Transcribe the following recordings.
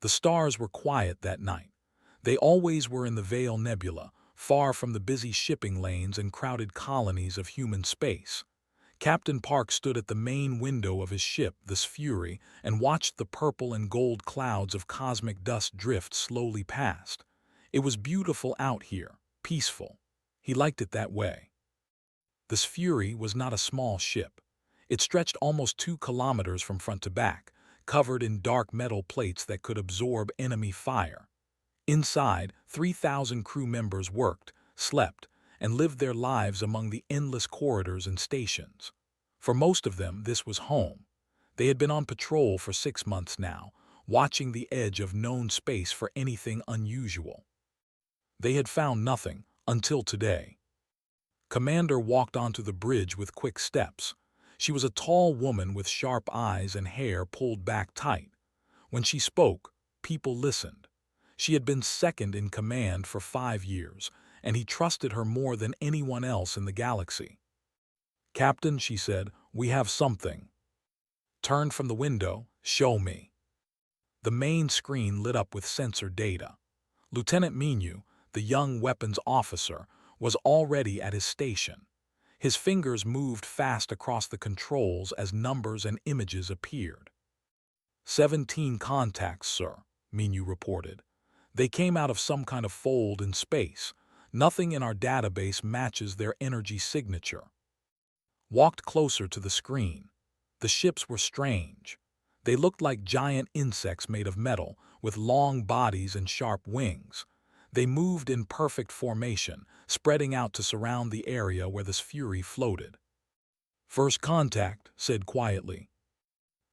The stars were quiet that night. They always were in the Veil Nebula, far from the busy shipping lanes and crowded colonies of human space. Captain Park stood at the main window of his ship, the Fury, and watched the purple and gold clouds of cosmic dust drift slowly past. It was beautiful out here, peaceful. He liked it that way. The Fury was not a small ship. It stretched almost 2 kilometers from front to back, covered in dark metal plates that could absorb enemy fire. Inside, 3,000 crew members worked, slept, and lived their lives among the endless corridors and stations. For most of them, this was home. They had been on patrol for 6 months now, watching the edge of known space for anything unusual. They had found nothing, until today. Commander walked onto the bridge with quick steps. She was a tall woman with sharp eyes and hair pulled back tight. When she spoke, people listened. She had been second in command for 5 years, and he trusted her more than anyone else in the galaxy. "Captain," she said, "we have something." Turned from the window, "Show me." The main screen lit up with sensor data. Lieutenant Minu, the young weapons officer, was already at his station. His fingers moved fast across the controls as numbers and images appeared. 17 contacts, sir, Minu reported. They came out of some kind of fold in space. Nothing in our database matches their energy signature. Walked closer to the screen. The ships were strange. They looked like giant insects made of metal, with long bodies and sharp wings. They moved in perfect formation, spreading out to surround the area where the Fury floated. "First contact," said quietly.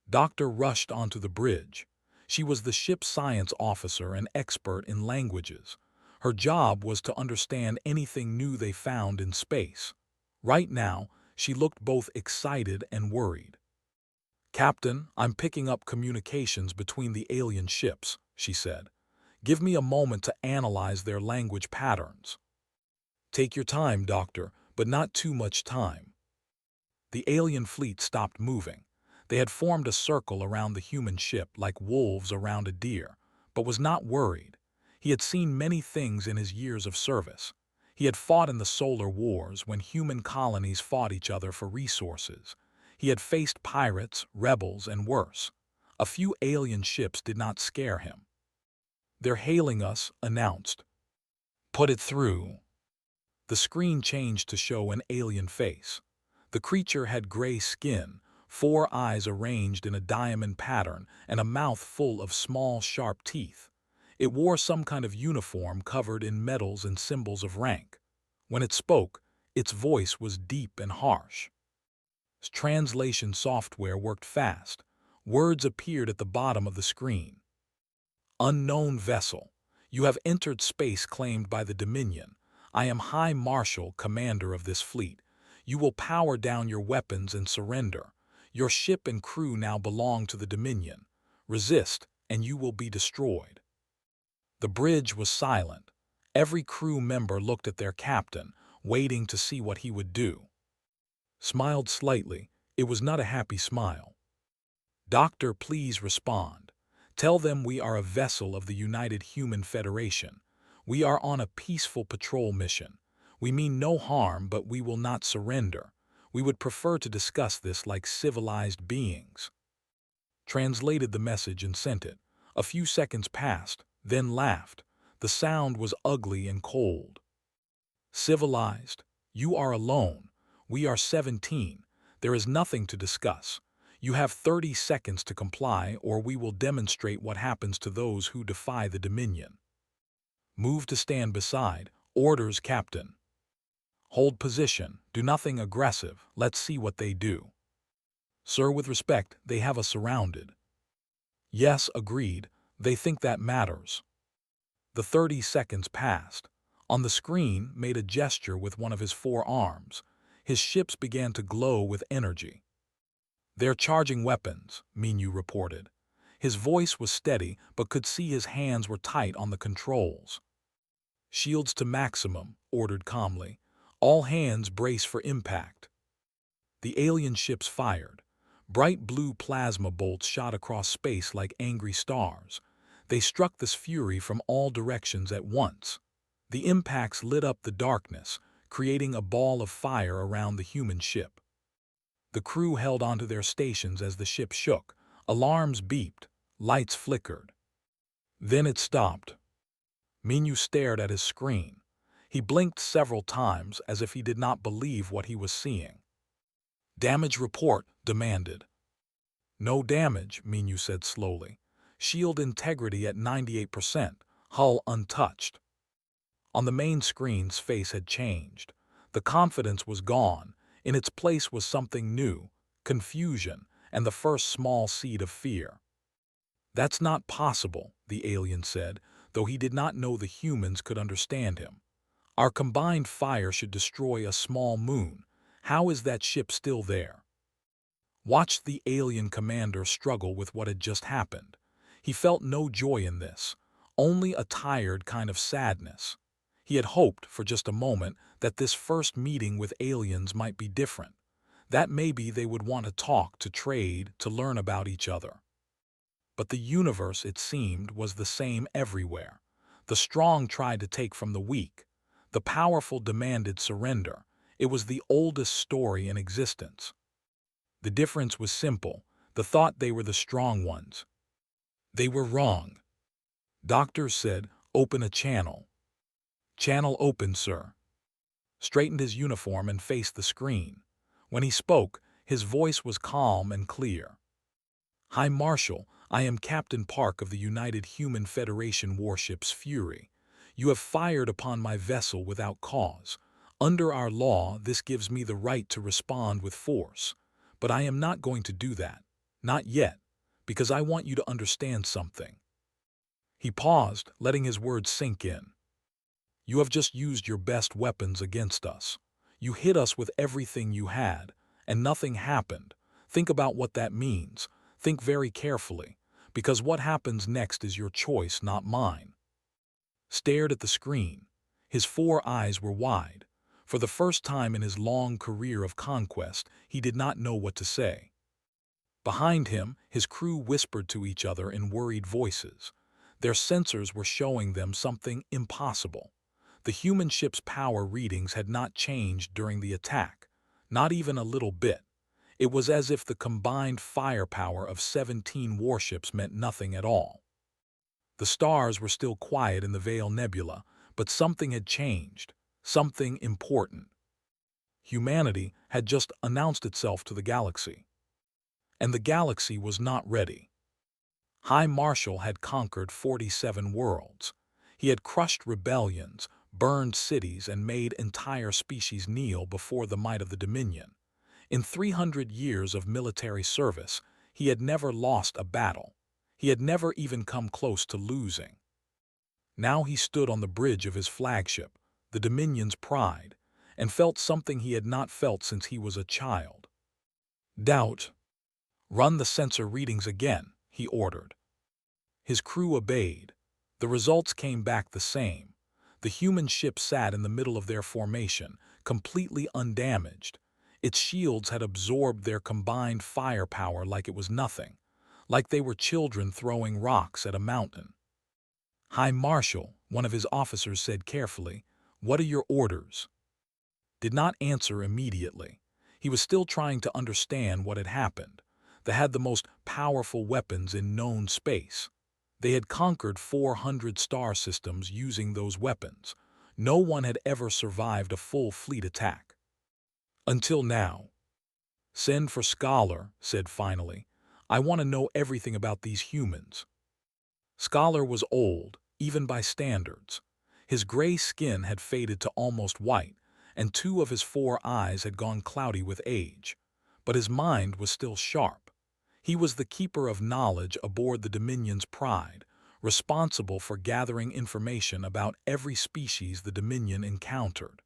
Doctor rushed onto the bridge. She was the ship's science officer and expert in languages. Her job was to understand anything new they found in space. Right now, she looked both excited and worried. "Captain, I'm picking up communications between the alien ships," she said. "Give me a moment to analyze their language patterns." "Take your time, Doctor, but not too much time." The alien fleet stopped moving. They had formed a circle around the human ship like wolves around a deer, but was not worried. He had seen many things in his years of service. He had fought in the solar wars when human colonies fought each other for resources. He had faced pirates, rebels, and worse. A few alien ships did not scare him. "They're hailing us," announced. "Put it through." The screen changed to show an alien face. The creature had gray skin, 4 eyes arranged in a diamond pattern, and a mouth full of small, sharp teeth. It wore some kind of uniform covered in medals and symbols of rank. When it spoke, its voice was deep and harsh. Translation software worked fast. Words appeared at the bottom of the screen. "Unknown vessel. You have entered space claimed by the Dominion. I am High Marshal, commander of this fleet. You will power down your weapons and surrender. Your ship and crew now belong to the Dominion. Resist, and you will be destroyed." The bridge was silent. Every crew member looked at their captain, waiting to see what he would do. Smiled slightly. It was not a happy smile. "Doctor, please respond. Tell them we are a vessel of the United Human Federation. We are on a peaceful patrol mission. We mean no harm, but we will not surrender. We would prefer to discuss this like civilized beings." Translated the message and sent it. A few seconds passed, then laughed. The sound was ugly and cold. "Civilized? You are alone. We are 17. There is nothing to discuss. You have 30 seconds to comply, or we will demonstrate what happens to those who defy the Dominion." "Move to stand beside. Orders, Captain." "Hold position. Do nothing aggressive. Let's see what they do." "Sir, with respect, they have us surrounded." "Yes, agreed. They think that matters." The 30 seconds passed. On the screen, made a gesture with one of his 4 arms. His ships began to glow with energy. "They're charging weapons," Minu reported. His voice was steady, but could see his hands were tight on the controls. "Shields to maximum," ordered calmly. "All hands brace for impact." The alien ships fired. Bright blue plasma bolts shot across space like angry stars. They struck this fury from all directions at once. The impacts lit up the darkness, creating a ball of fire around the human ship. The crew held onto their stations as the ship shook. Alarms beeped, lights flickered. Then it stopped. Minyu stared at his screen. He blinked several times as if he did not believe what he was seeing. "Damage report," demanded. "No damage," Minyu said slowly. "Shield integrity at 98%, hull untouched." On the main screen's face had changed. The confidence was gone. In its place was something new, confusion, and the first small seed of fear. "That's not possible," the alien said, though he did not know the humans could understand him. "Our combined fire should destroy a small moon. How is that ship still there?" Watched the alien commander struggle with what had just happened. He felt no joy in this, only a tired kind of sadness. He had hoped, for just a moment, that this first meeting with aliens might be different, that maybe they would want to talk, to trade, to learn about each other. But the universe, it seemed, was the same everywhere. The strong tried to take from the weak. The powerful demanded surrender. It was the oldest story in existence. The difference was simple. The thought they were the strong ones. They were wrong. Doctors said, "Open a channel." "Channel open, sir." Straightened his uniform and faced the screen. When he spoke, his voice was calm and clear. "High Marshal, I am Captain Park of the United Human Federation warships Fury. You have fired upon my vessel without cause. Under our law, this gives me the right to respond with force. But I am not going to do that. Not yet, because I want you to understand something." He paused, letting his words sink in. "You have just used your best weapons against us. You hit us with everything you had, and nothing happened. Think about what that means. Think very carefully, because what happens next is your choice, not mine." Stared at the screen. His 4 eyes were wide. For the first time in his long career of conquest, he did not know what to say. Behind him, his crew whispered to each other in worried voices. Their sensors were showing them something impossible. The human ship's power readings had not changed during the attack, not even a little bit. It was as if the combined firepower of 17 warships meant nothing at all. The stars were still quiet in the Veil Nebula, but something had changed, something important. Humanity had just announced itself to the galaxy. And the galaxy was not ready. High Marshal had conquered 47 worlds. He had crushed rebellions, burned cities, and made entire species kneel before the might of the Dominion. In 300 years of military service, he had never lost a battle. He had never even come close to losing. Now he stood on the bridge of his flagship, the Dominion's pride, and felt something he had not felt since he was a child. Doubt. "Run the sensor readings again," he ordered. His crew obeyed. The results came back the same. The human ship sat in the middle of their formation, completely undamaged. Its shields had absorbed their combined firepower like it was nothing, like they were children throwing rocks at a mountain. "High Marshal," one of his officers said carefully, "what are your orders?" Did not answer immediately. He was still trying to understand what had happened. They had the most powerful weapons in known space. They had conquered 400 star systems using those weapons. No one had ever survived a full fleet attack. Until now. "Send for Scholar," said finally. "I want to know everything about these humans." Scholar was old, even by standards. His gray skin had faded to almost white, and 2 of his 4 eyes had gone cloudy with age. But his mind was still sharp. He was the keeper of knowledge aboard the Dominion's Pride, responsible for gathering information about every species the Dominion encountered.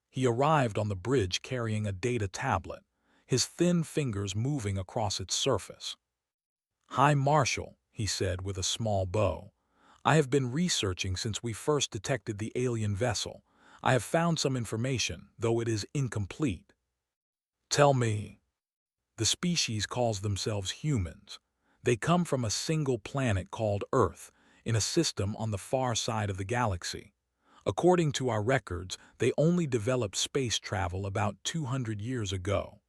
He arrived on the bridge carrying a data tablet, his thin fingers moving across its surface. "High Marshal," he said with a small bow, "I have been researching since we first detected the alien vessel. I have found some information, though it is incomplete." "Tell me." "The species calls themselves humans. They come from a single planet called Earth, in a system on the far side of the galaxy. According to our records, they only developed space travel about 200 years ago.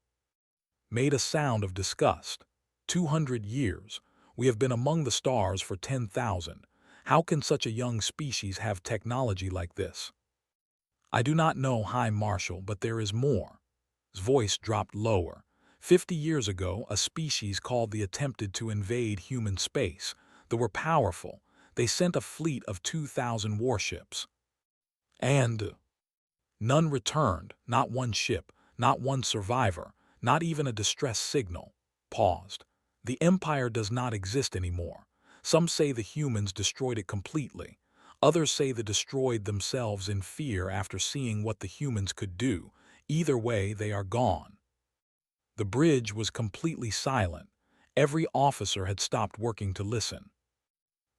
Made a sound of disgust. 200 years. We have been among the stars for 10,000. How can such a young species have technology like this? I do not know, High Marshal, but there is more. His voice dropped lower. 50 years ago, a species called the attempted to invade human space. They were powerful. They sent a fleet of 2,000 warships. And none returned, not one ship, not one survivor, not even a distress signal. Paused. The Empire does not exist anymore. Some say the humans destroyed it completely. Others say they destroyed themselves in fear after seeing what the humans could do. Either way, they are gone. The bridge was completely silent. Every officer had stopped working to listen.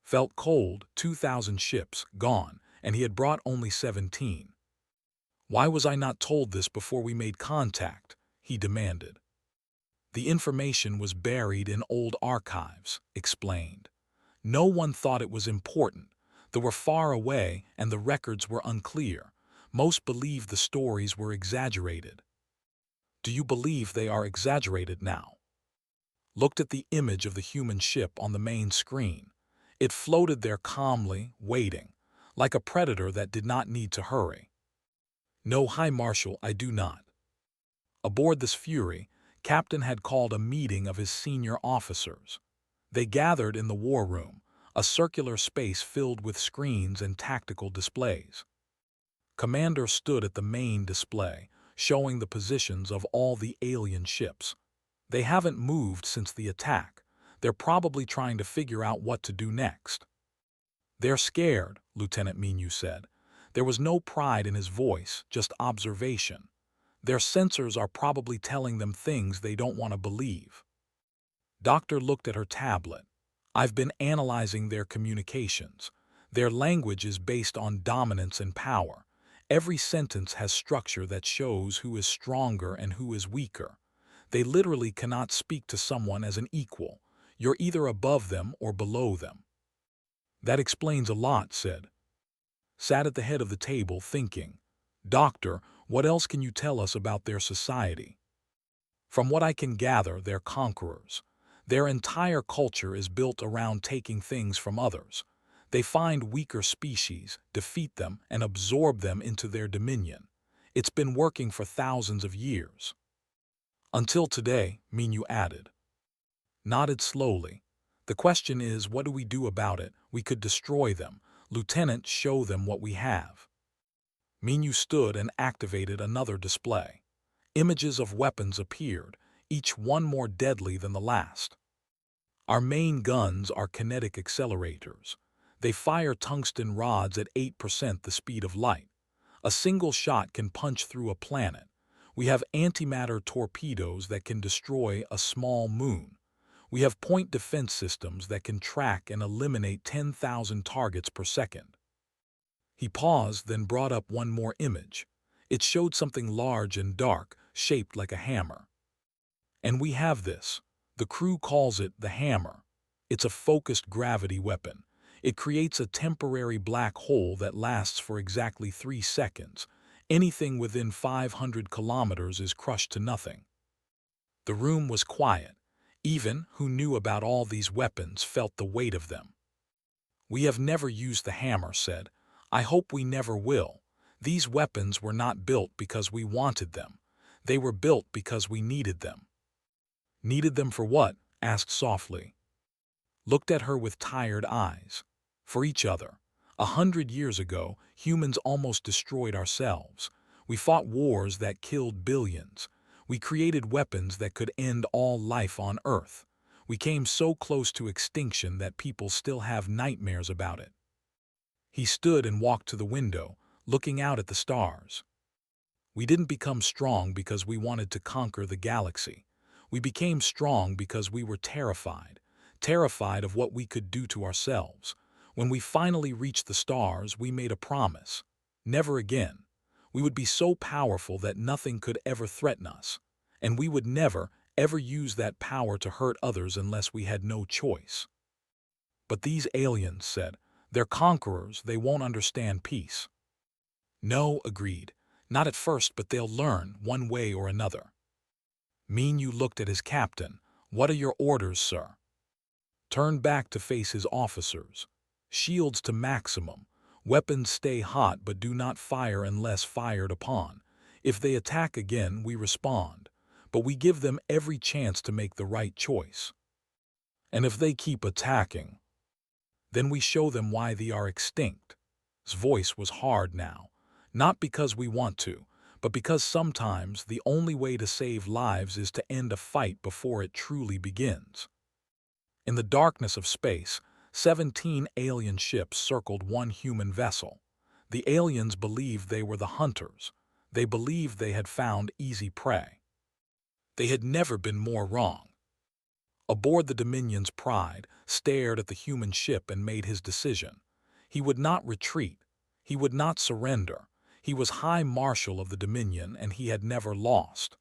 Felt cold, 2,000 ships, gone, and he had brought only 17. Why was I not told this before we made contact? He demanded. The information was buried in old archives, explained. No one thought it was important. They were far away and the records were unclear. Most believed the stories were exaggerated. Do you believe they are exaggerated now? Looked at the image of the human ship on the main screen. It floated there calmly, waiting, like a predator that did not need to hurry. No, High Marshal, I do not. Aboard this Fury, Captain had called a meeting of his senior officers. They gathered in the war room, a circular space filled with screens and tactical displays. Commander stood at the main display, showing the positions of all the alien ships. They haven't moved since the attack. They're probably trying to figure out what to do next. They're scared, Lieutenant Minu said. There was no pride in his voice, just observation. Their sensors are probably telling them things they don't want to believe. Doctor looked at her tablet. I've been analyzing their communications. Their language is based on dominance and power. Every sentence has structure that shows who is stronger and who is weaker. They literally cannot speak to someone as an equal. You're either above them or below them. That explains a lot, said. Sat at the head of the table thinking. Doctor, what else can you tell us about their society? From what I can gather, they're conquerors. Their entire culture is built around taking things from others. They find weaker species, defeat them, and absorb them into their dominion. It's been working for thousands of years. Until today, Minu added. Nodded slowly. The question is, what do we do about it? We could destroy them. Lieutenant, show them what we have. Minu stood and activated another display. Images of weapons appeared, each one more deadly than the last. Our main guns are kinetic accelerators. They fire tungsten rods at 8% the speed of light. A single shot can punch through a planet. We have antimatter torpedoes that can destroy a small moon. We have point defense systems that can track and eliminate 10,000 targets per second. He paused, then brought up one more image. It showed something large and dark, shaped like a hammer. And we have this. The crew calls it the hammer. It's a focused gravity weapon. It creates a temporary black hole that lasts for exactly 3 seconds. Anything within 500 kilometers is crushed to nothing. The room was quiet. Even who knew about all these weapons felt the weight of them. We have never used the hammer, said. I hope we never will. These weapons were not built because we wanted them. They were built because we needed them. Needed them for what? Asked softly. Looked at her with tired eyes. For each other. 100 years ago, humans almost destroyed ourselves. We fought wars that killed billions. We created weapons that could end all life on Earth. We came so close to extinction that people still have nightmares about it. He stood and walked to the window, looking out at the stars. We didn't become strong because we wanted to conquer the galaxy. We became strong because we were terrified of what we could do to ourselves. When we finally reached the stars, we made a promise. Never again. We would be so powerful that nothing could ever threaten us. And we would never, ever use that power to hurt others unless we had no choice. But these aliens said, they're conquerors, they won't understand peace. No, agreed. Not at first, but they'll learn, one way or another. Minyu looked at his captain. What are your orders, sir? Turn back to face his officers. Shields to maximum. Weapons stay hot but do not fire unless fired upon. If they attack again, we respond. But we give them every chance to make the right choice. And if they keep attacking, then we show them why they are extinct. His voice was hard now. Not because we want to, but because sometimes the only way to save lives is to end a fight before it truly begins. In the darkness of space, 17 alien ships circled one human vessel. The aliens believed they were the hunters. They believed they had found easy prey. They had never been more wrong. Aboard the Dominion's Pride stared at the human ship and made his decision. He would not retreat. He would not surrender. He was High Marshal of the Dominion, and he had never lost.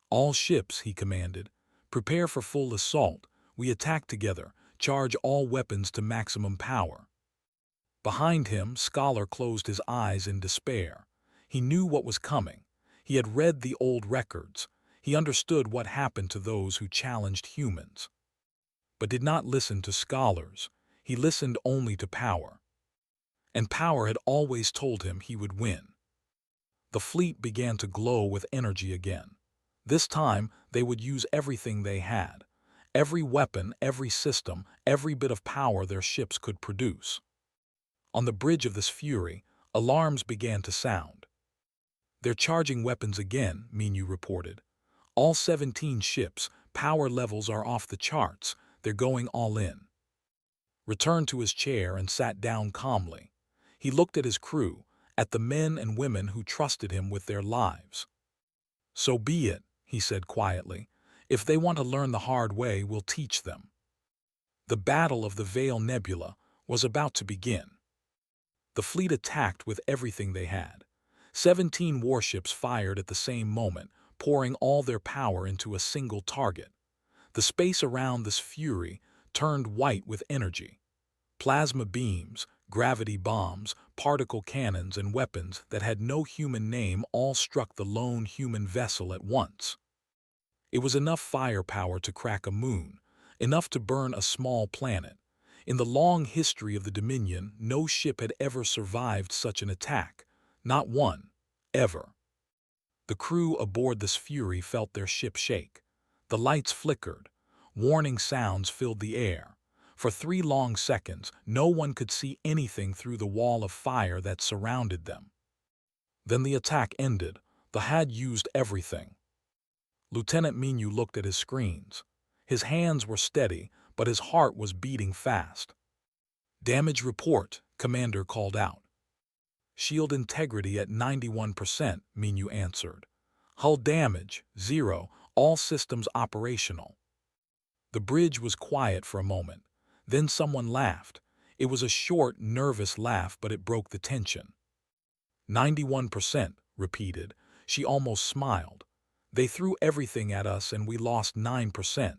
All ships, he commanded, prepare for full assault. We attack together. Charge all weapons to maximum power. Behind him, Scholar closed his eyes in despair. He knew what was coming. He had read the old records. He understood what happened to those who challenged humans, but did not listen to scholars. He listened only to power. And power had always told him he would win. The fleet began to glow with energy again. This time, they would use everything they had. Every weapon, every system, every bit of power their ships could produce. On the bridge of this fury, alarms began to sound. They're charging weapons again, Minyu reported. All 17 ships, power levels are off the charts. They're going all in. Returned to his chair and sat down calmly. He looked at his crew, at the men and women who trusted him with their lives. So be it, he said quietly. If they want to learn the hard way, we'll teach them. The Battle of the Veil Nebula was about to begin. The fleet attacked with everything they had. 17 warships fired at the same moment, pouring all their power into a single target. The space around this fury turned white with energy. Plasma beams, gravity bombs, particle cannons, and weapons that had no human name all struck the lone human vessel at once. It was enough firepower to crack a moon, enough to burn a small planet. In the long history of the Dominion, no ship had ever survived such an attack. Not one, ever. The crew aboard this fury felt their ship shake. The lights flickered. Warning sounds filled the air. For 3 long seconds, no one could see anything through the wall of fire that surrounded them. Then the attack ended. The had used everything. Lieutenant Minyu looked at his screens. His hands were steady, but his heart was beating fast. Damage report, Commander called out. Shield integrity at 91%, Minyu answered. Hull damage, 0, all systems operational. The bridge was quiet for a moment. Then someone laughed. It was a short, nervous laugh, but it broke the tension. 91%, repeated. She almost smiled. They threw everything at us and we lost 9%.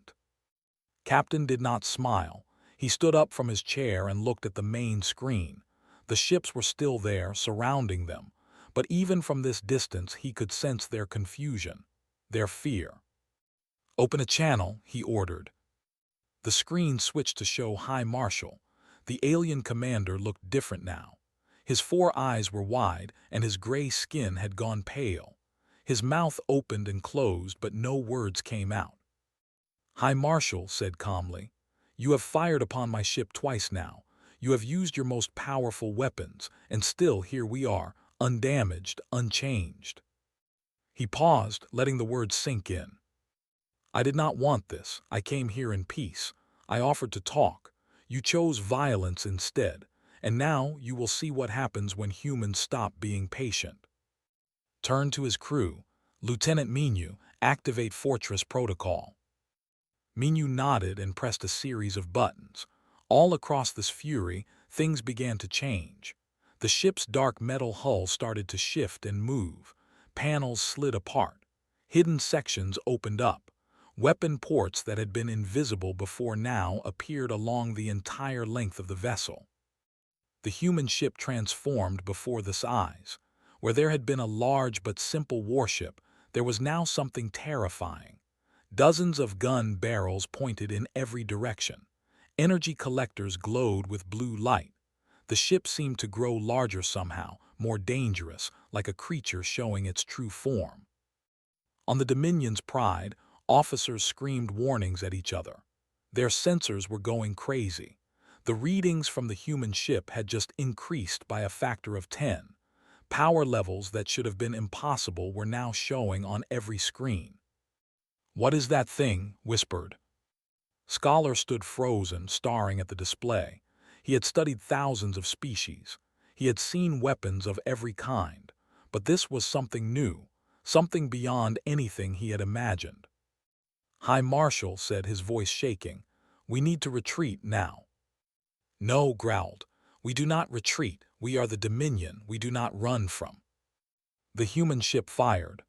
Captain did not smile. He stood up from his chair and looked at the main screen. The ships were still there, surrounding them. But even from this distance, he could sense their confusion, their fear. Open a channel, he ordered. The screen switched to show High Marshal. The alien commander looked different now. His 4 eyes were wide, and his gray skin had gone pale. His mouth opened and closed, but no words came out. High Marshal said calmly, "You have fired upon my ship twice now. You have used your most powerful weapons, and still here we are, undamaged, unchanged." He paused, letting the words sink in. "I did not want this. I came here in peace. I offered to talk. You chose violence instead, and now you will see what happens when humans stop being patient." Turned to his crew. "Lieutenant Minyu, activate Fortress Protocol." Minyu nodded and pressed a series of buttons. All across this fury, things began to change. The ship's dark metal hull started to shift and move. Panels slid apart. Hidden sections opened up. Weapon ports that had been invisible before now appeared along the entire length of the vessel. The human ship transformed before the eyes. Where there had been a large but simple warship, there was now something terrifying. Dozens of gun barrels pointed in every direction. Energy collectors glowed with blue light. The ship seemed to grow larger somehow, more dangerous, like a creature showing its true form. On the Dominion's Pride, officers screamed warnings at each other. Their sensors were going crazy. The readings from the human ship had just increased by a factor of 10. Power levels that should have been impossible were now showing on every screen. "What is that thing?" whispered. Scholar stood frozen, staring at the display. He had studied thousands of species. He had seen weapons of every kind. But this was something new, something beyond anything he had imagined. "High Marshal," said, his voice shaking, "we need to retreat now." "No," growled. "We do not retreat. We are the Dominion. We do not run from." The human ship fired.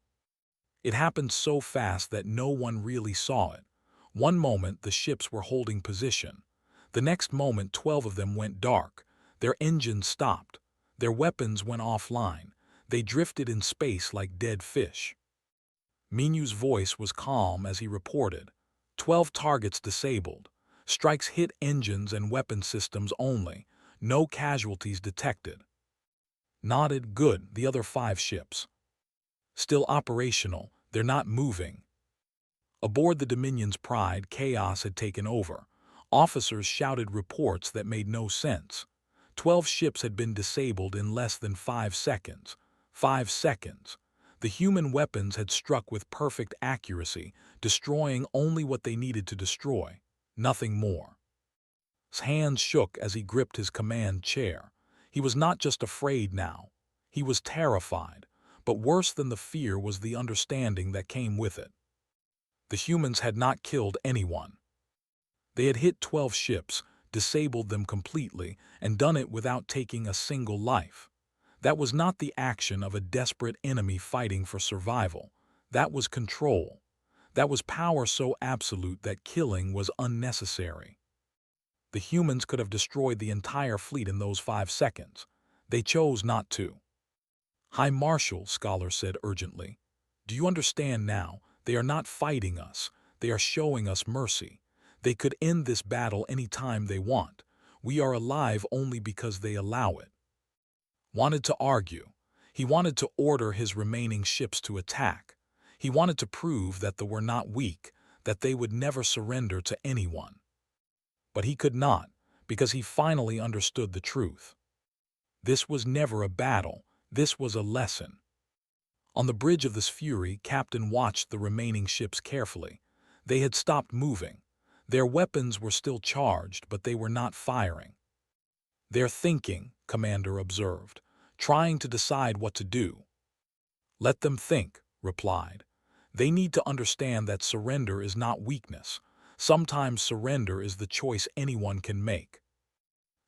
It happened so fast that no one really saw it. One moment the ships were holding position. The next moment 12 of them went dark. Their engines stopped. Their weapons went offline. They drifted in space like dead fish. Minu's voice was calm as he reported. 12 targets disabled. Strikes hit engines and weapon systems only. No casualties detected. Nodded. Good. The other 5 ships? Still operational. They're not moving. Aboard the Dominion's Pride, chaos had taken over. Officers shouted reports that made no sense. 12 ships had been disabled in less than 5 seconds. 5 seconds. The human weapons had struck with perfect accuracy, destroying only what they needed to destroy, nothing more. His hands shook as he gripped his command chair. He was not just afraid now. He was terrified, but worse than the fear was the understanding that came with it. The humans had not killed anyone. They had hit 12 ships, disabled them completely, and done it without taking a single life. That was not the action of a desperate enemy fighting for survival. That was control. That was power so absolute that killing was unnecessary. The humans could have destroyed the entire fleet in those 5 seconds. They chose not to. "High Marshal," Scholar said urgently, "do you understand now? They are not fighting us. They are showing us mercy. They could end this battle any time they want. We are alive only because they allow it." Wanted to argue. He wanted to order his remaining ships to attack. He wanted to prove that they were not weak, that they would never surrender to anyone. But he could not, because he finally understood the truth. This was never a battle. This was a lesson. On the bridge of this fury, Captain watched the remaining ships carefully. They had stopped moving. Their weapons were still charged, but they were not firing. "They're thinking," Commander observed, "trying to decide what to do." "Let them think," replied. "They need to understand that surrender is not weakness. Sometimes surrender is the choice anyone can make."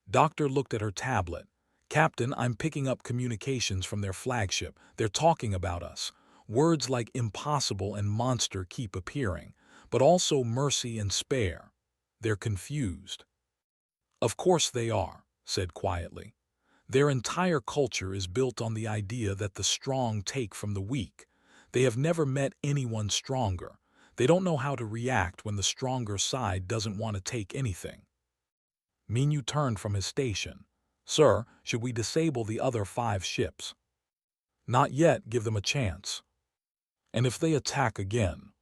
Doctor looked at her tablet. "Captain, I'm picking up communications from their flagship. They're talking about us. Words like impossible and monster keep appearing, but also mercy and spare. They're confused." "Of course they are," said quietly. "Their entire culture is built on the idea that the strong take from the weak. They have never met anyone stronger. They don't know how to react when the stronger side doesn't want to take anything." Minu turned from his station. "Sir, should we disable the other 5 ships?" "Not yet. Give them a chance." "And if they attack again?"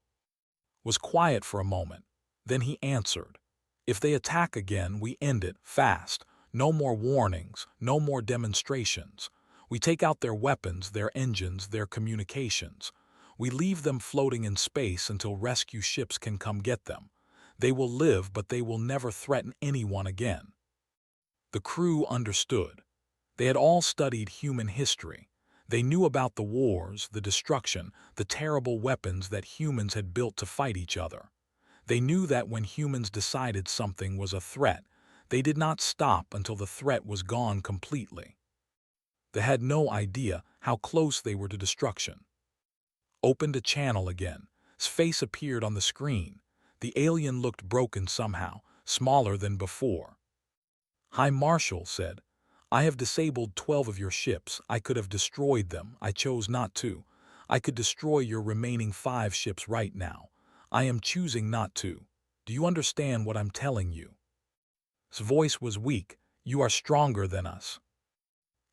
Was quiet for a moment. Then he answered. "If they attack again, we end it fast. No more warnings, no more demonstrations. We take out their weapons, their engines, their communications. We leave them floating in space until rescue ships can come get them. They will live, but they will never threaten anyone again." The crew understood. They had all studied human history. They knew about the wars, the destruction, the terrible weapons that humans had built to fight each other. They knew that when humans decided something was a threat, they did not stop until the threat was gone completely. They had no idea how close they were to destruction. "Opened a channel again. His face appeared on the screen. The alien looked broken somehow, smaller than before. High Marshal said, I have disabled 12 of your ships. I could have destroyed them. I chose not to. I could destroy your remaining 5 ships right now. I am choosing not to. Do you understand what I'm telling you? His voice was weak. You are stronger than us.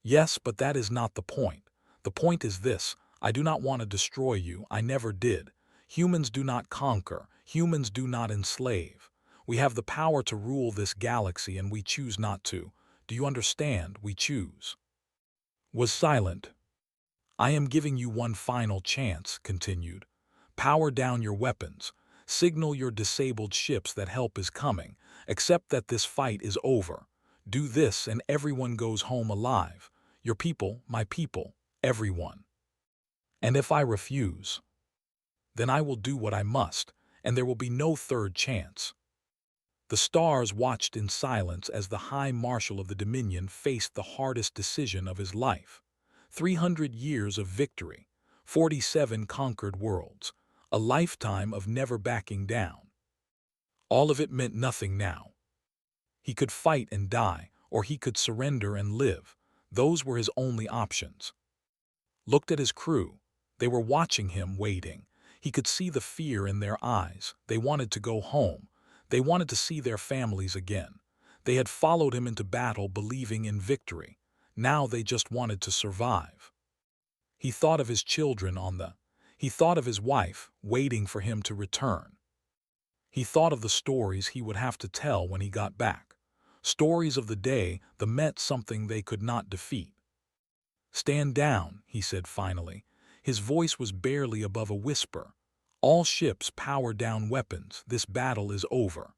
Yes, but that is not the point. The point is this. I do not want to destroy you. I never did. Humans do not conquer. Humans do not enslave. We have the power to rule this galaxy and we choose not to. Do you understand? We choose. Was silent. I am giving you one final chance, continued. Power down your weapons. Signal your disabled ships that help is coming. Accept that this fight is over. Do this and everyone goes home alive. Your people, my people, everyone. And if I refuse, then I will do what I must, and there will be no third chance. The stars watched in silence as the High Marshal of the Dominion faced the hardest decision of his life. 300 years of victory, 47 conquered worlds, a lifetime of never backing down. All of it meant nothing now. He could fight and die, or he could surrender and live. Those were his only options. Looked at his crew. They were watching him, waiting. He could see the fear in their eyes. They wanted to go home. They wanted to see their families again. They had followed him into battle believing in victory. Now they just wanted to survive. He thought of his children He thought of his wife, waiting for him to return. He thought of the stories he would have to tell when he got back. Stories of the day that meant something they could not defeat. Stand down, he said finally. His voice was barely above a whisper. All ships power down weapons. This battle is over.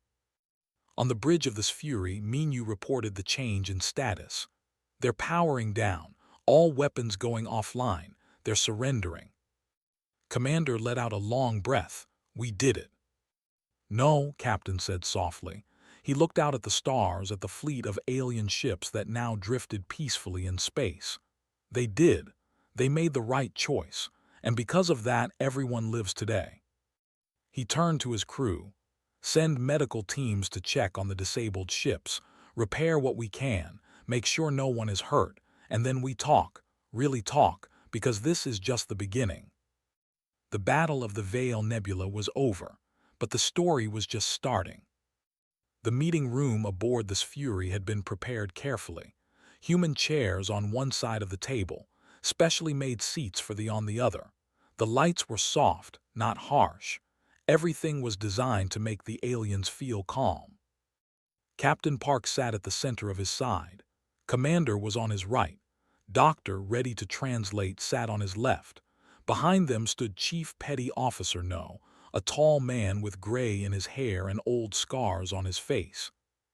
On the bridge of this fury, Minu reported the change in status. They're powering down. All weapons going offline. They're surrendering. Commander let out a long breath. We did it. No, Captain said softly. He looked out at the stars, at the fleet of alien ships that now drifted peacefully in space. They did. They made the right choice. And because of that, everyone lives today. He turned to his crew. Send medical teams to check on the disabled ships. Repair what we can. Make sure no one is hurt. And then we talk. Really talk. Because this is just the beginning. The Battle of the Veil Nebula was over. But the story was just starting. The meeting room aboard this Fury had been prepared carefully. Human chairs on one side of the table, specially made seats for on the other. The lights were soft, not harsh. Everything was designed to make the aliens feel calm. Captain Park sat at the center of his side. Commander was on his right. Doctor, ready to translate, sat on his left. Behind them stood Chief Petty Officer No, a tall man with gray in his hair and old scars on his face.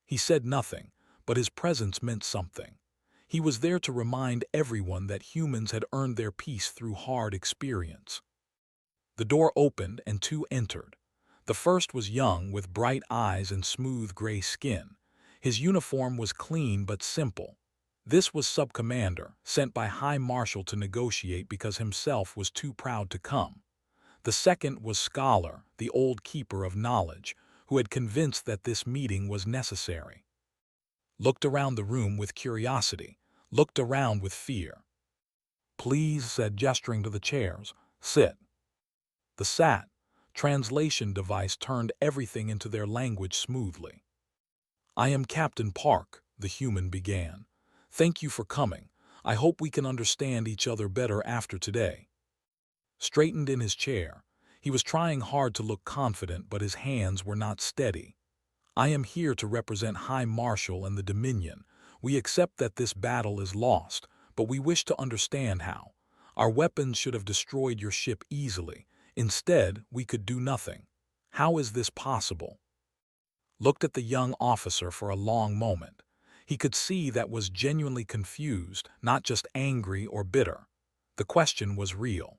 He said nothing, but his presence meant something. He was there to remind everyone that humans had earned their peace through hard experience. The door opened and 2 entered. The first was young, with bright eyes and smooth gray skin. His uniform was clean but simple. This was Sub-Commander, sent by High Marshal to negotiate because himself was too proud to come. The second was Scholar, the old keeper of knowledge, who had convinced that this meeting was necessary. Looked around the room with curiosity, looked around with fear. Please, said, gesturing to the chairs, sit. The translation device turned everything into their language smoothly. I am Captain Park, the human began. Thank you for coming. I hope we can understand each other better after today. Straightened in his chair. He was trying hard to look confident, but his hands were not steady. I am here to represent High Marshal and the Dominion. We accept that this battle is lost, but we wish to understand how. Our weapons should have destroyed your ship easily. Instead, we could do nothing. How is this possible? Looked at the young officer for a long moment. He could see that was genuinely confused, not just angry or bitter. The question was real.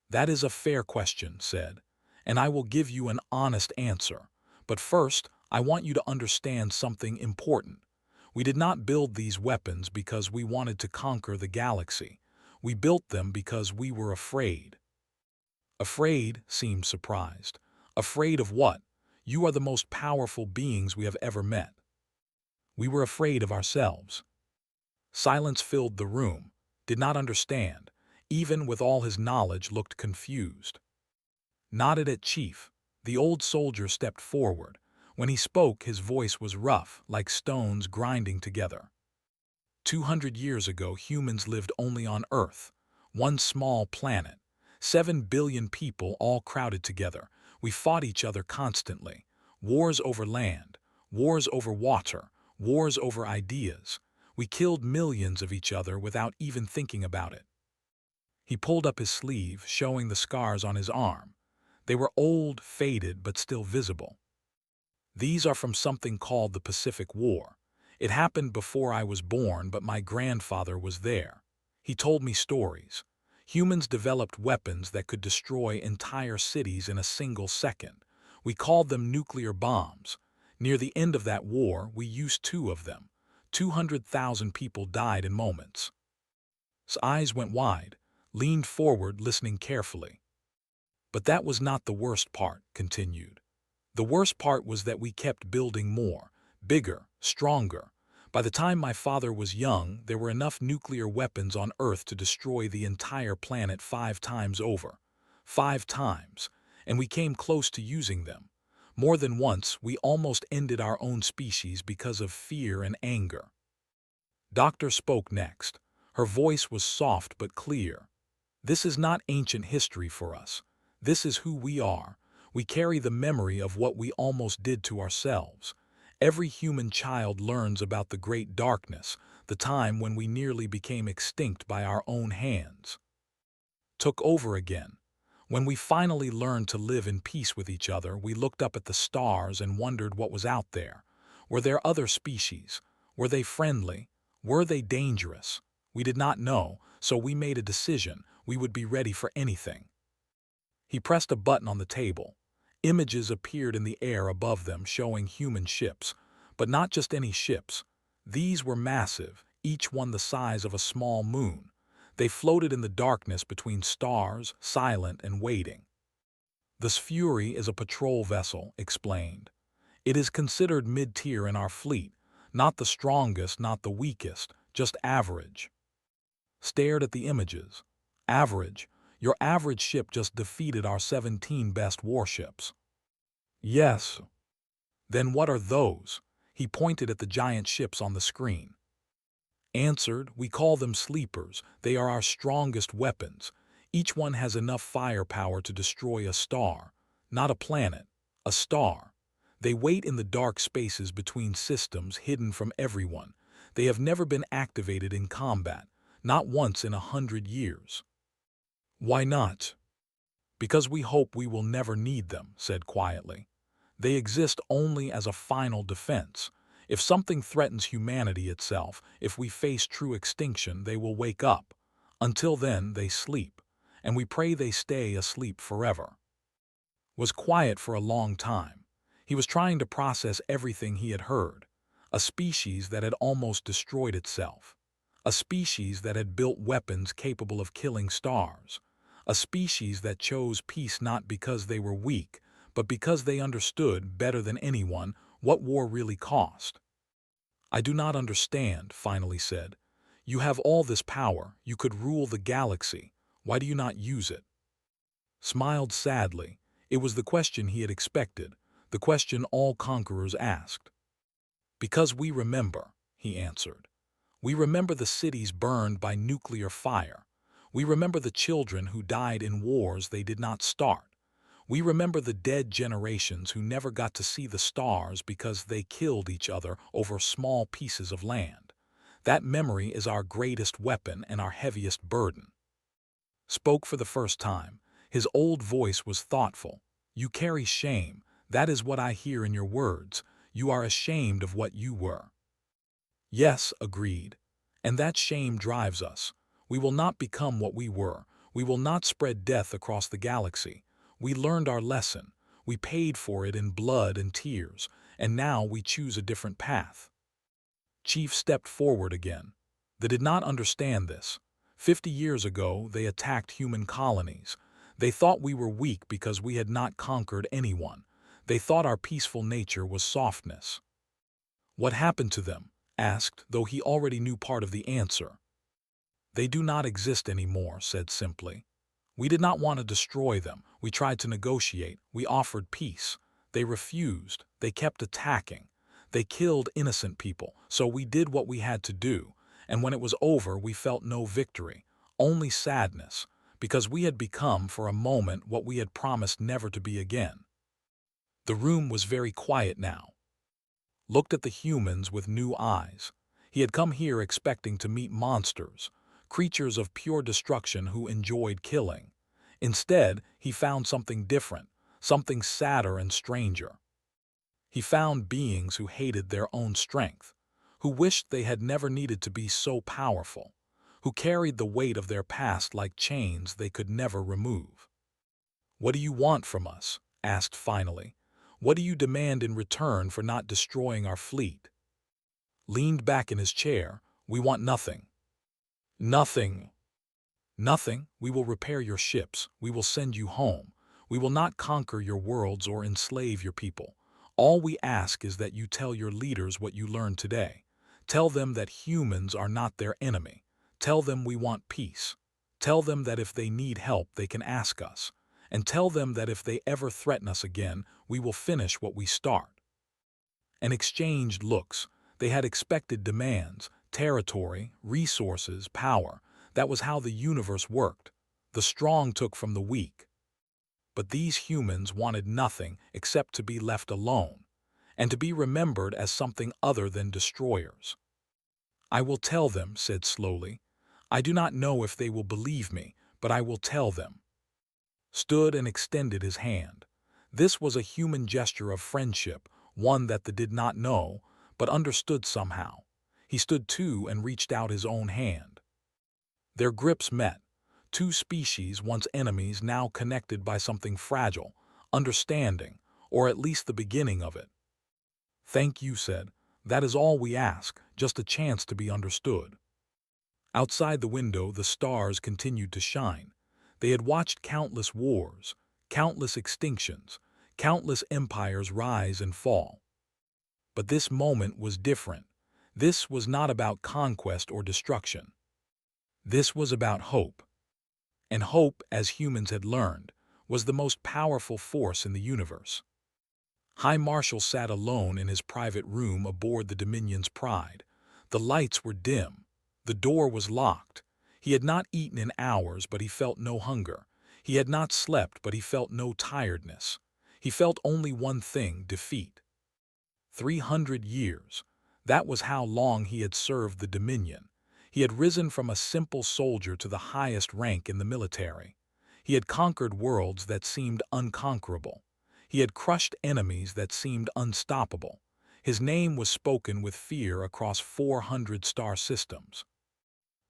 That is a fair question, said, and I will give you an honest answer. But first, I want you to understand something important. We did not build these weapons because we wanted to conquer the galaxy. We built them because we were afraid. Afraid seemed surprised. Afraid of what? You are the most powerful beings we have ever met. We were afraid of ourselves. Silence filled the room, did not understand, even with all his knowledge looked confused. Nodded at Chief. The old soldier stepped forward. When he spoke, his voice was rough, like stones grinding together. 200 years ago, humans lived only on Earth, one small planet. 7 billion people all crowded together. We fought each other constantly. Wars over land, wars over water, wars over ideas. We killed millions of each other without even thinking about it. He pulled up his sleeve, showing the scars on his arm. They were old, faded, but still visible. These are from something called the Pacific War. It happened before I was born, but my grandfather was there. He told me stories. Humans developed weapons that could destroy entire cities in a single second. We called them nuclear bombs. Near the end of that war, we used 2 of them. 200,000 people died in moments. His eyes went wide, leaned forward, listening carefully. But that was not the worst part, continued. The worst part was that we kept building more, bigger, stronger. By the time my father was young, there were enough nuclear weapons on Earth to destroy the entire planet 5 times over. 5 times. And we came close to using them. More than once, we almost ended our own species because of fear and anger. Doctor spoke next. Her voice was soft but clear. This is not ancient history for us. This is who we are. We carry the memory of what we almost did to ourselves. Every human child learns about the Great Darkness, the time when we nearly became extinct by our own hands. Took over again. When we finally learned to live in peace with each other, we looked up at the stars and wondered what was out there. Were there other species? Were they friendly? Were they dangerous? We did not know, so we made a decision. We would be ready for anything. He pressed a button on the table. Images appeared in the air above them showing human ships, but not just any ships. These were massive, each one the size of a small moon. They floated in the darkness between stars, silent and waiting. This Fury is a patrol vessel, explained. It is considered mid-tier in our fleet, not the strongest, not the weakest, just average. Stared at the images. Average. Your average ship just defeated our 17 best warships. Yes. Then what are those? He pointed at the giant ships on the screen. Answered, we call them sleepers. They are our strongest weapons. Each one has enough firepower to destroy a star. Not a planet, a star. They wait in the dark spaces between systems, hidden from everyone. They have never been activated in combat, not once in 100 years. Why not? Because we hope we will never need them, said quietly. They exist only as a final defense. If something threatens humanity itself, if we face true extinction, they will wake up. Until then, they sleep, and we pray they stay asleep forever. Was quiet for a long time. He was trying to process everything he had heard. A species that had almost destroyed itself. A species that had built weapons capable of killing stars. A species that chose peace not because they were weak, but because they understood better than anyone what war really cost. I do not understand, finally said. You have all this power, you could rule the galaxy. Why do you not use it? Smiled sadly. It was the question he had expected, the question all conquerors asked. Because we remember, he answered. We remember the cities burned by nuclear fire. We remember the children who died in wars they did not start. We remember the dead generations who never got to see the stars because they killed each other over small pieces of land. That memory is our greatest weapon and our heaviest burden. Spoke for the first time. His old voice was thoughtful. You carry shame. That is what I hear in your words. You are ashamed of what you were. Yes, agreed. And that shame drives us. We will not become what we were. We will not spread death across the galaxy. We learned our lesson. We paid for it in blood and tears, and now we choose a different path. Chief stepped forward again. They did not understand this. 50 years ago, they attacked human colonies. They thought we were weak because we had not conquered anyone. They thought our peaceful nature was softness. What happened to them? Asked, though he already knew part of the answer. They do not exist anymore, said simply. We did not want to destroy them. We tried to negotiate. We offered peace. They refused. They kept attacking. They killed innocent people, so we did what we had to do, and when it was over we felt no victory, only sadness, because we had become for a moment what we had promised never to be again. The room was very quiet now. Looked at the humans with new eyes. He had come here expecting to meet monsters, creatures of pure destruction who enjoyed killing. Instead, he found something different, something sadder and stranger. He found beings who hated their own strength, who wished they had never needed to be so powerful, who carried the weight of their past like chains they could never remove. "What do you want from us?" asked finally. "What do you demand in return for not destroying our fleet?" Leaned back in his chair. "We want nothing." "Nothing." "Nothing. We will repair your ships. We will send you home. We will not conquer your worlds or enslave your people. All we ask is that you tell your leaders what you learned today. Tell them that humans are not their enemy. Tell them we want peace. Tell them that if they need help, they can ask us. And tell them that if they ever threaten us again, we will finish what we start." And exchanged looks. They had expected demands, territory, resources, power. That was how the universe worked. The strong took from the weak. But these humans wanted nothing except to be left alone, and to be remembered as something other than destroyers. "I will tell them," said slowly. "I do not know if they will believe me, but I will tell them." Stood and extended his hand. This was a human gesture of friendship, one that they did not know, but understood somehow. He stood too and reached out his own hand. Their grips met. Two species, once enemies, now connected by something fragile, understanding, or at least the beginning of it. "Thank you," said. "That is all we ask, just a chance to be understood." Outside the window, the stars continued to shine. They had watched countless wars, countless extinctions, countless empires rise and fall. But this moment was different. This was not about conquest or destruction. This was about hope. And hope, as humans had learned, was the most powerful force in the universe. High Marshal sat alone in his private room aboard the Dominion's Pride. The lights were dim. The door was locked. He had not eaten in hours, but he felt no hunger. He had not slept, but he felt no tiredness. He felt only one thing: defeat. 300 years. That was how long he had served the Dominion. He had risen from a simple soldier to the highest rank in the military. He had conquered worlds that seemed unconquerable. He had crushed enemies that seemed unstoppable. His name was spoken with fear across 400 star systems.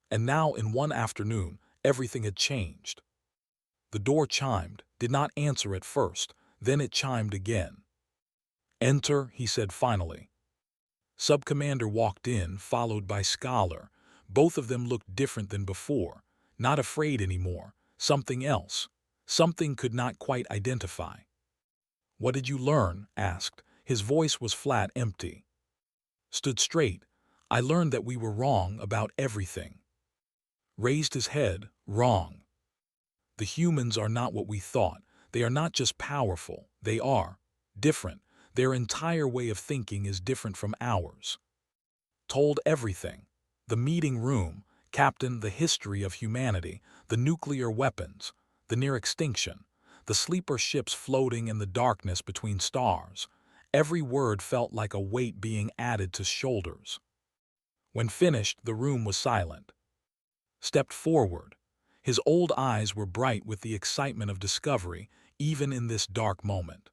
And now, in one afternoon, everything had changed. The door chimed, did not answer at first, then it chimed again. "Enter," he said finally. Subcommander walked in, followed by Scholar. Both of them looked different than before, not afraid anymore, something else, something could not quite identify. "What did you learn?" asked. His voice was flat, empty. Stood straight. "I learned that we were wrong about everything." Raised his head. "Wrong. The humans are not what we thought. They are not just powerful. They are different. Their entire way of thinking is different from ours." Told everything. The meeting room, Captain, the history of humanity, the nuclear weapons, the near extinction, the sleeper ships floating in the darkness between stars. Every word felt like a weight being added to shoulders. When finished, the room was silent. Stepped forward. His old eyes were bright with the excitement of discovery, even in this dark moment.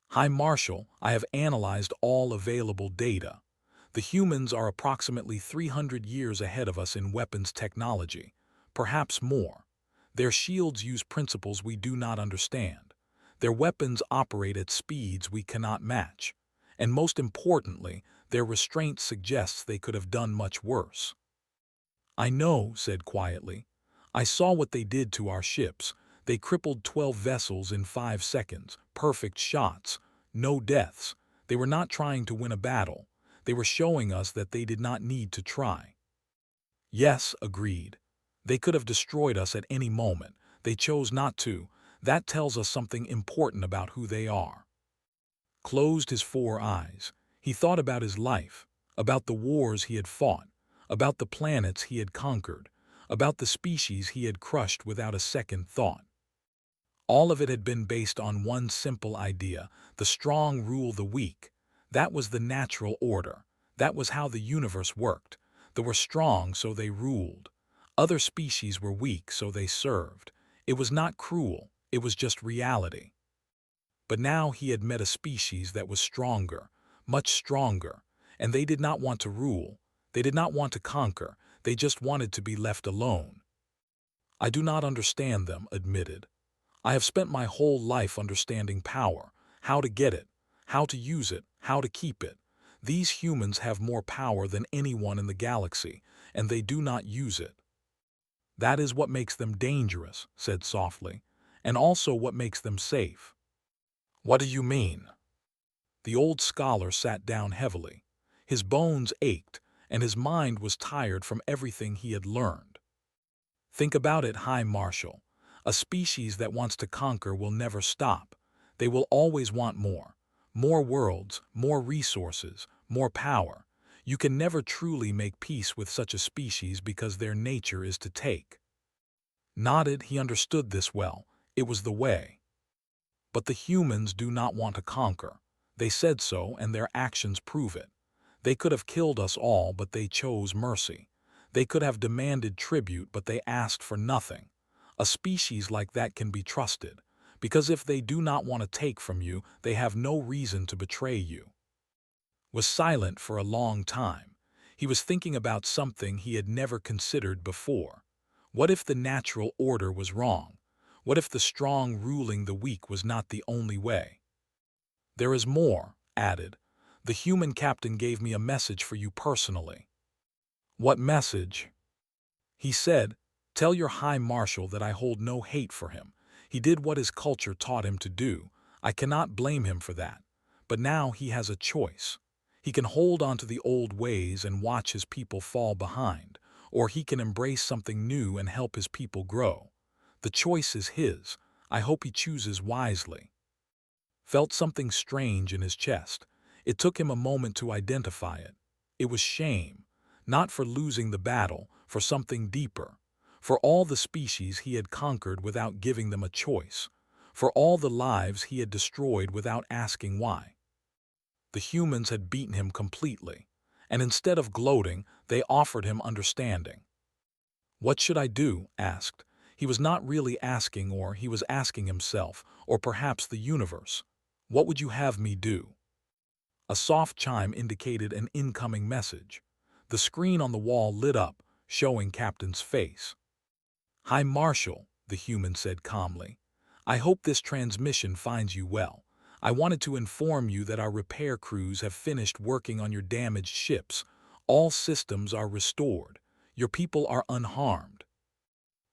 "High Marshal, I have analyzed all available data. The humans are approximately 300 years ahead of us in weapons technology, perhaps more. Their shields use principles we do not understand. Their weapons operate at speeds we cannot match. And most importantly, their restraint suggests they could have done much worse." "I know," said quietly. "I saw what they did to our ships. They crippled 12 vessels in 5 seconds, perfect shots, no deaths. They were not trying to win a battle. They were showing us that they did not need to try. Yes, agreed. They could have destroyed us at any moment. They chose not to. That tells us something important about who they are. Closed his 4 eyes. He thought about his life, about the wars he had fought, about the planets he had conquered, about the species he had crushed without a second thought. All of it had been based on one simple idea: the strong rule the weak. That was the natural order. That was how the universe worked. They were strong, so they ruled. Other species were weak, so they served. It was not cruel, it was just reality. But now he had met a species that was stronger, much stronger, and they did not want to rule. They did not want to conquer. They just wanted to be left alone. I do not understand them, admitted. I have spent my whole life understanding power, how to get it, how to use it, how to keep it. These humans have more power than anyone in the galaxy, and they do not use it. That is what makes them dangerous, said softly, and also what makes them safe. What do you mean? The old scholar sat down heavily. His bones ached, and his mind was tired from everything he had learned. Think about it, High Marshal. A species that wants to conquer will never stop. They will always want more. More worlds, more resources, more power. You can never truly make peace with such a species because their nature is to take. Nodded, he understood this well. It was the way. But the humans do not want to conquer. They said so, and their actions prove it. They could have killed us all, but they chose mercy. They could have demanded tribute, but they asked for nothing. A species like that can be trusted, because if they do not want to take from you, they have no reason to betray you. Was silent for a long time. He was thinking about something he had never considered before. What if the natural order was wrong? What if the strong ruling the weak was not the only way? There is more, added. The human captain gave me a message for you personally. What message? He said, tell your High Marshal that I hold no hate for him. He did what his culture taught him to do. I cannot blame him for that. But now he has a choice. He can hold on to the old ways and watch his people fall behind, or he can embrace something new and help his people grow. The choice is his. I hope he chooses wisely. Felt something strange in his chest. It took him a moment to identify it. It was shame, not for losing the battle, for something deeper, for all the species he had conquered without giving them a choice, for all the lives he had destroyed without asking why. The humans had beaten him completely, and instead of gloating, they offered him understanding. What should I do? Asked. He was not really asking, or he was asking himself, or perhaps the universe. What would you have me do? A soft chime indicated an incoming message. The screen on the wall lit up, showing Captain's face. High Marshal, the human said calmly. I hope this transmission finds you well. I wanted to inform you that our repair crews have finished working on your damaged ships. All systems are restored. Your people are unharmed.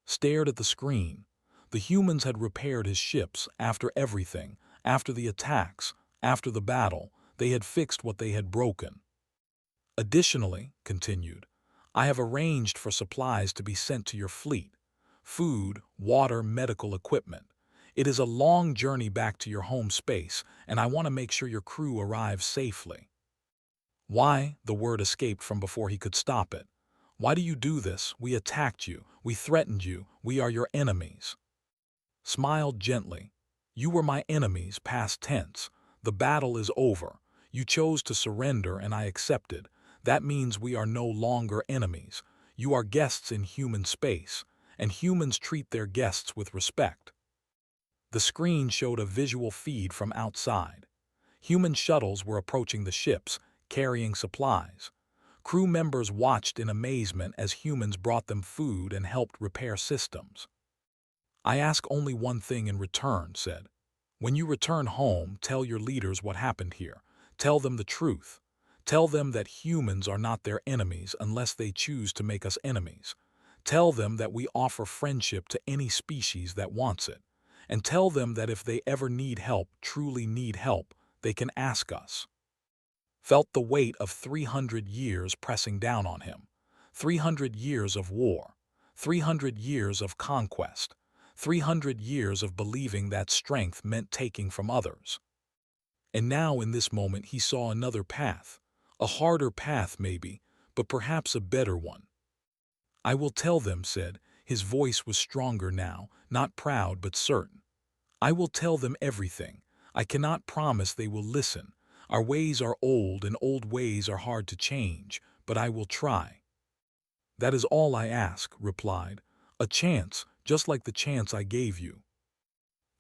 Stared at the screen. The humans had repaired his ships after everything, after the attacks, after the battle. They had fixed what they had broken. Additionally, continued, I have arranged for supplies to be sent to your fleet. Food, water, medical equipment. It is a long journey back to your home space, and I want to make sure your crew arrives safely. Why? The word escaped from before he could stop it. Why do you do this? We attacked you. We threatened you. We are your enemies. Smiled gently. You were my enemies, past tense. The battle is over. You chose to surrender, and I accepted. That means we are no longer enemies. You are guests in human space, and humans treat their guests with respect. The screen showed a visual feed from outside. Human shuttles were approaching the ships, carrying supplies. Crew members watched in amazement as humans brought them food and helped repair systems. I ask only one thing in return, said. When you return home, tell your leaders what happened here. Tell them the truth. Tell them that humans are not their enemies unless they choose to make us enemies. Tell them that we offer friendship to any species that wants it. And tell them that if they ever need help, truly need help, they can ask us. Felt the weight of 300 years pressing down on him. 300 years of war. 300 years of conquest. 300 years of believing that strength meant taking from others. And now in this moment he saw another path. A harder path maybe, but perhaps a better one. I will tell them, said. His voice was stronger now, not proud but certain. I will tell them everything. I cannot promise they will listen. Our ways are old and old ways are hard to change, but I will try. That is all I ask, replied. A chance, just like the chance I gave you.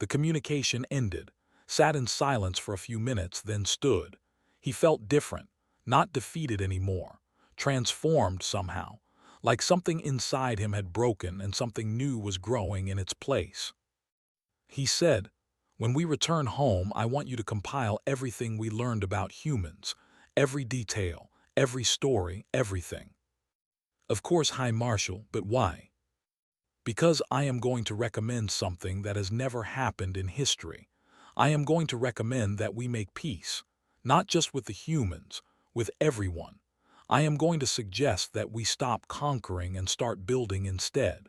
The communication ended, sat in silence for a few minutes, then stood. He felt different, not defeated anymore, transformed somehow, like something inside him had broken and something new was growing in its place. He said, when we return home, I want you to compile everything we learned about humans, every detail, every story, everything. Of course, High Marshal, but why? Because I am going to recommend something that has never happened in history. I am going to recommend that we make peace, not just with the humans, with everyone. I am going to suggest that we stop conquering and start building instead.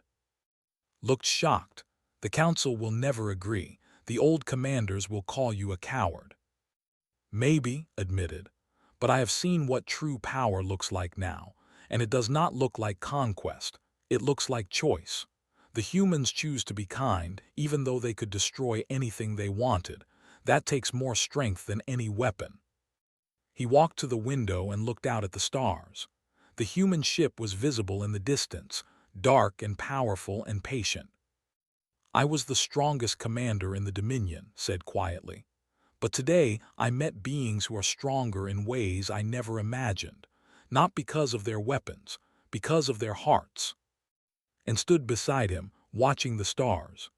Looked shocked. The council will never agree. The old commanders will call you a coward. Maybe, admitted, but I have seen what true power looks like now, and it does not look like conquest. It looks like choice. The humans choose to be kind, even though they could destroy anything they wanted. That takes more strength than any weapon. He walked to the window and looked out at the stars. The human ship was visible in the distance, dark and powerful and patient. I was the strongest commander in the Dominion, said quietly. But today I met beings who are stronger in ways I never imagined, not because of their weapons, because of their hearts. And stood beside him, watching the stars.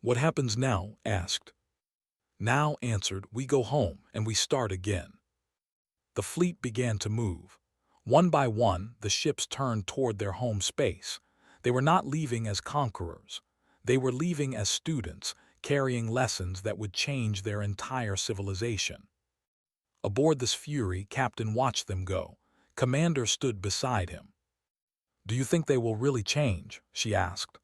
What happens now? Asked. Now, answered, we go home and we start again. The fleet began to move. One by one, the ships turned toward their home space. They were not leaving as conquerors. They were leaving as students, carrying lessons that would change their entire civilization. Aboard this Fury, Captain watched them go. Commander stood beside him. Do you think they will really change? She asked.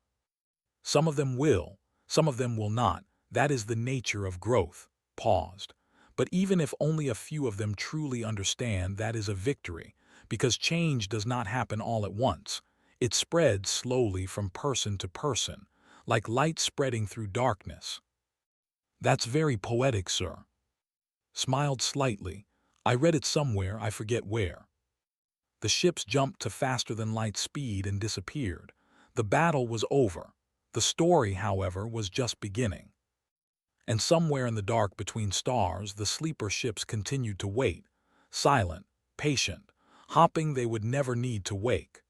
Some of them will, some of them will not. That is the nature of growth. Paused. But even if only a few of them truly understand, that is a victory, because change does not happen all at once. It spreads slowly from person to person, like light spreading through darkness. That's very poetic, sir. Smiled slightly. I read it somewhere, I forget where. The ships jumped to faster-than-light speed and disappeared. The battle was over. The story, however, was just beginning. And somewhere in the dark between stars, the sleeper ships continued to wait, silent, patient, hoping they would never need to wake.